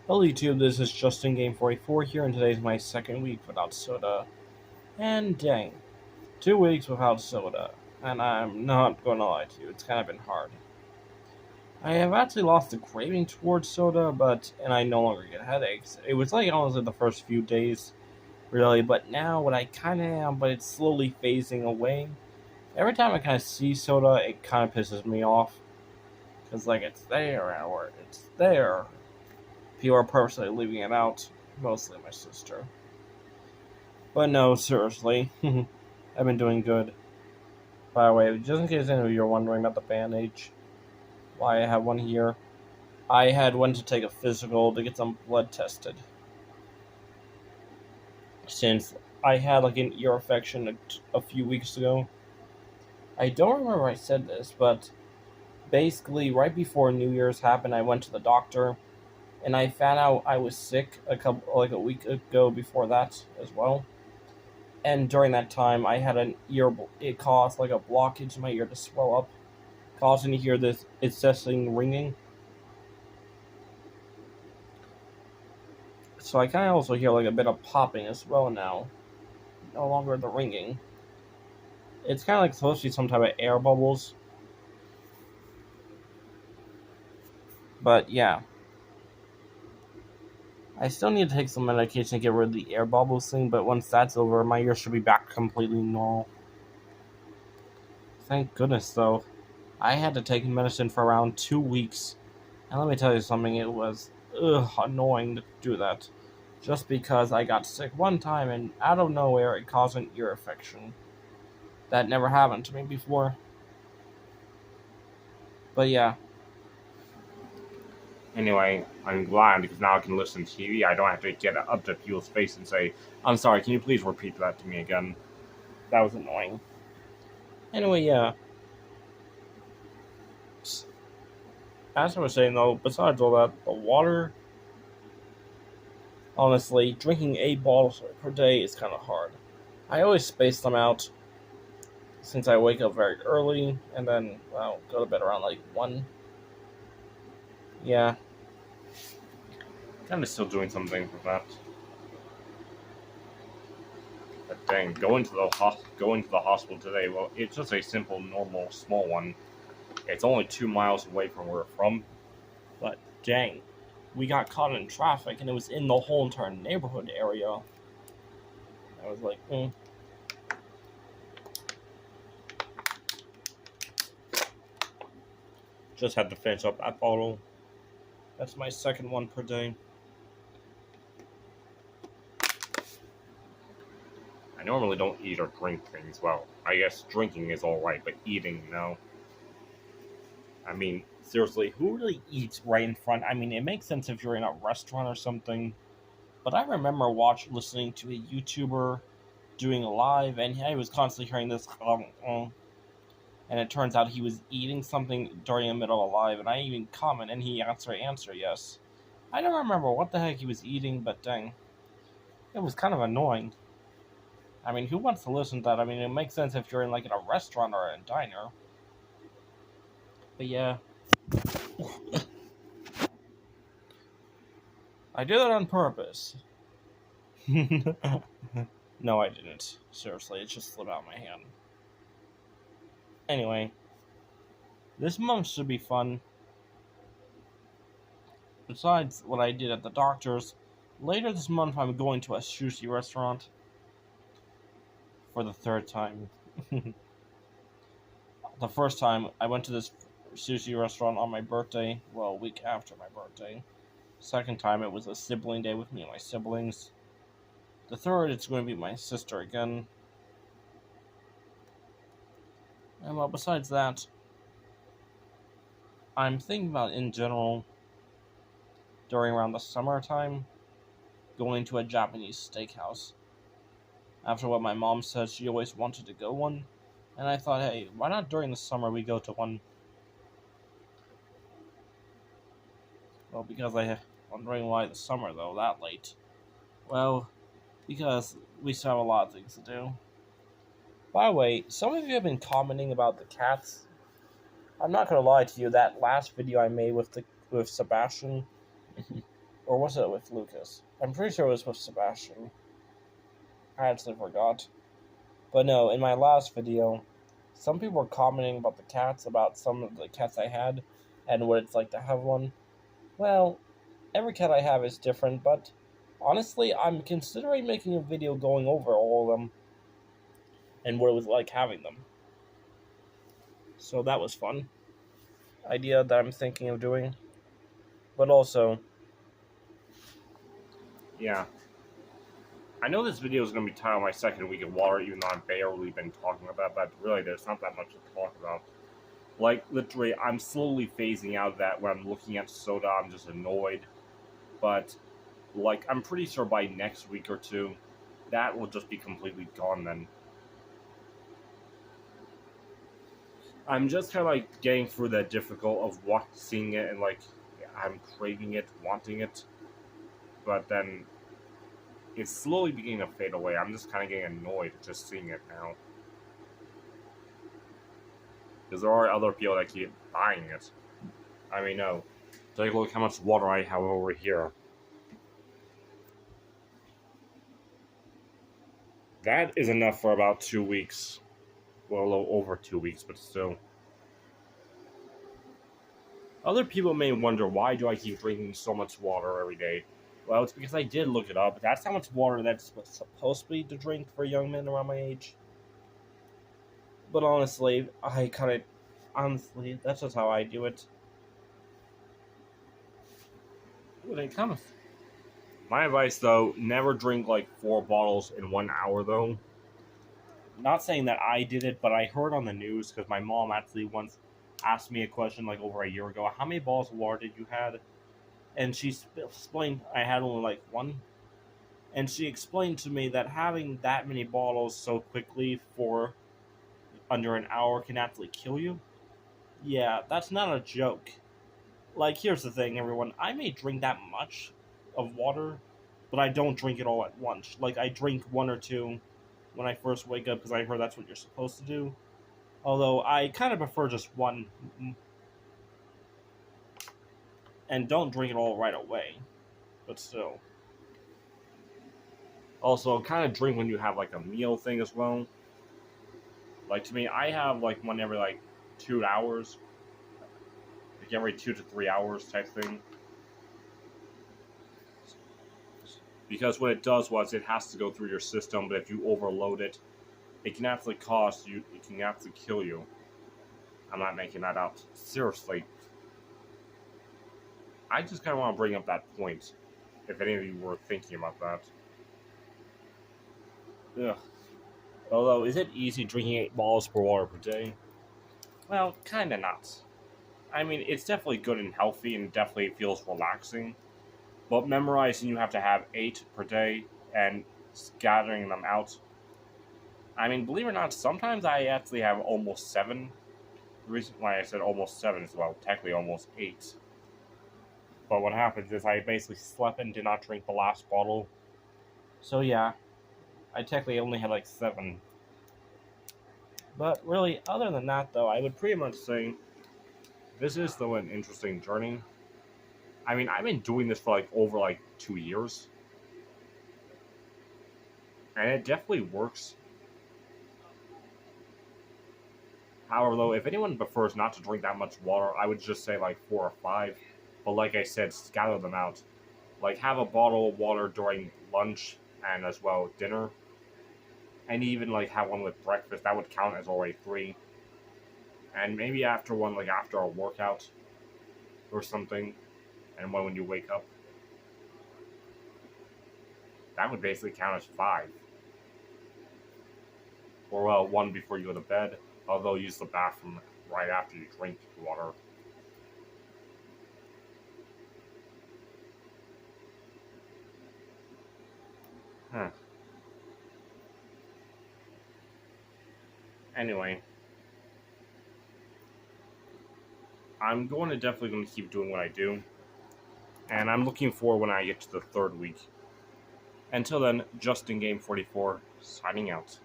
Hello YouTube, this is Justin Game 44 here, and today's my second week without soda. And dang, 2 weeks without soda. And I'm not gonna lie to you, it's kind of been hard. I have actually lost the craving towards soda, and I no longer get headaches. It was like honestly the first few days, really, but now what I kinda am, but it's slowly phasing away. Every time I kinda see soda, it kinda pisses me off. Because, like, it's there, or it's there. People are purposely leaving it out, mostly my sister. But no, seriously, I've been doing good. By the way, just in case any of you are wondering about the bandage, why I have one here, I had went to take a physical to get some blood tested. Since I had like an ear infection a few weeks ago. I don't remember I said this, but basically right before New Year's happened, I went to the doctor, and I found out I was sick a week ago before that as well. And during that time, I had an ear. It caused like a blockage in my ear to swell up, causing me to hear this incessant ringing. So I kind of also hear like a bit of popping as well now. No longer the ringing. It's kind of like supposed to be some type of air bubbles. But yeah, I still need to take some medication to get rid of the air bubbles thing. But once that's over, my ear should be back completely normal. Thank goodness, though. I had to take medicine for around 2 weeks. And let me tell you something, it was annoying to do that. Just because I got sick one time and out of nowhere it caused an ear infection. That never happened to me before. But yeah. Anyway, I'm glad because now I can listen to TV. I don't have to get up to people's face and say, I'm sorry, can you please repeat that to me again? That was annoying. Anyway, yeah. As I was saying though, besides all that, the water, honestly, drinking 8 bottles per day is kind of hard. I always space them out since I wake up very early and then, well, go to bed around like 1. Yeah, kind of still doing something for that. But dang, going to the hospital today. Well, it's just a simple, normal, small one. It's only 2 miles away from where we're from. But dang, we got caught in traffic, and it was in the whole entire neighborhood area. I was like, Just had to finish up that bottle. That's my second one per day. I normally don't eat or drink things. Well, I guess drinking is alright, but eating, no. I mean, seriously, who really eats right in front? I mean, it makes sense if you're in a restaurant or something, but I remember listening to a YouTuber doing a live, and he was constantly hearing this, and it turns out he was eating something during the middle of a live, and I even comment, and he answer yes. I don't remember what the heck he was eating, but dang, it was kind of annoying. I mean, who wants to listen to that? I mean, it makes sense if you're in like in a restaurant or a diner. But yeah, I did that on purpose. No, I didn't. Seriously, it just slipped out of my hand. Anyway, this month should be fun. Besides what I did at the doctor's, later this month I'm going to a sushi restaurant for the third time. The first time I went to this sushi restaurant on my birthday, well, a week after my birthday. Second time it was a sibling day with me and my siblings. The third, it's going to be my sister again. And well, besides that, I'm thinking about in general, during around the summertime, going to a Japanese steakhouse. After what my mom said, she always wanted to go one. And I thought, hey, why not during the summer we go to one? Well, because I wondering why the summer though, that late. Well, because we still have a lot of things to do. By the way, some of you have been commenting about the cats. I'm not gonna lie to you, that last video I made with Sebastian, Or was it with Lucas? I'm pretty sure it was with Sebastian. I actually forgot. But no, in my last video, some people were commenting about the cats, about some of the cats I had, and what it's like to have one. Well, every cat I have is different, but honestly, I'm considering making a video going over all of them and what it was like having them. So that was fun. Idea that I'm thinking of doing. But also, yeah. I know this video is going to be titled My Second Week of Water, even though I've barely been talking about that, but really there's not that much to talk about. Like, literally, I'm slowly phasing out of that when I'm looking at soda, I'm just annoyed. But, like, I'm pretty sure by next week or two, that will just be completely gone then. I'm just kind of, like, getting through that difficult of seeing it and, like, I'm craving it, wanting it. But then it's slowly beginning to fade away. I'm just kind of getting annoyed just seeing it now. Because there are other people that keep buying it. I mean, no. Take a look how much water I have over here. That is enough for about 2 weeks. Well, a little over 2 weeks, but still. Other people may wonder, why do I keep drinking so much water every day? Well, it's because I did look it up. That's how much water that's supposed to be to drink for young men around my age. But honestly, that's just how I do it. When it comes. My advice, though, never drink like 4 bottles in 1 hour, though. Not saying that I did it, but I heard on the news, because my mom actually once asked me a question like over a year ago, how many bottles of water did you have? And she explained I had only like 1. And she explained to me that having that many bottles so quickly for under an hour can actually kill you. Yeah, that's not a joke. Like, here's the thing, everyone. I may drink that much of water, but I don't drink it all at once. Like, I drink 1 or 2 when I first wake up, because I heard that's what you're supposed to do. Although, I kind of prefer just 1. And don't drink it all right away. But still. Also, kind of drink when you have, like, a meal thing as well. Like, to me, I have, like, one every, like, 2 hours. Like, every 2 to 3 hours type thing. Because what it does was it has to go through your system, but if you overload it, it can actually cost you, it can actually kill you. I'm not making that up. Seriously. I just kind of want to bring up that point, if any of you were thinking about that. Ugh. Although, is it easy drinking 8 bottles per water per day? Well, kinda not. I mean, it's definitely good and healthy, and definitely feels relaxing. But memorizing, you have to have 8 per day, and scattering them out. I mean, believe it or not, sometimes I actually have almost 7. The reason why I said almost 7 is, well, technically almost 8. But what happens is I basically slept and did not drink the last bottle. So yeah, I technically only had like 7. But really, other than that, though, I would pretty much say this is, though, an interesting journey. I mean, I've been doing this for, like, over, like, 2 years. And it definitely works. However, though, if anyone prefers not to drink that much water, I would just say, like, 4 or 5. But like I said, scatter them out. Like, have a bottle of water during lunch and as well dinner. And even, like, have one with breakfast. That would count as already 3. And maybe after one, like, after a workout or something. And one when you wake up. That would basically count as 5. Or, well, 1 before you go to bed. Although, use the bathroom right after you drink water. Huh. Anyway. I'm definitely going to keep doing what I do. And I'm looking forward when I get to the 3rd week. Until then, Justin Game 44, signing out.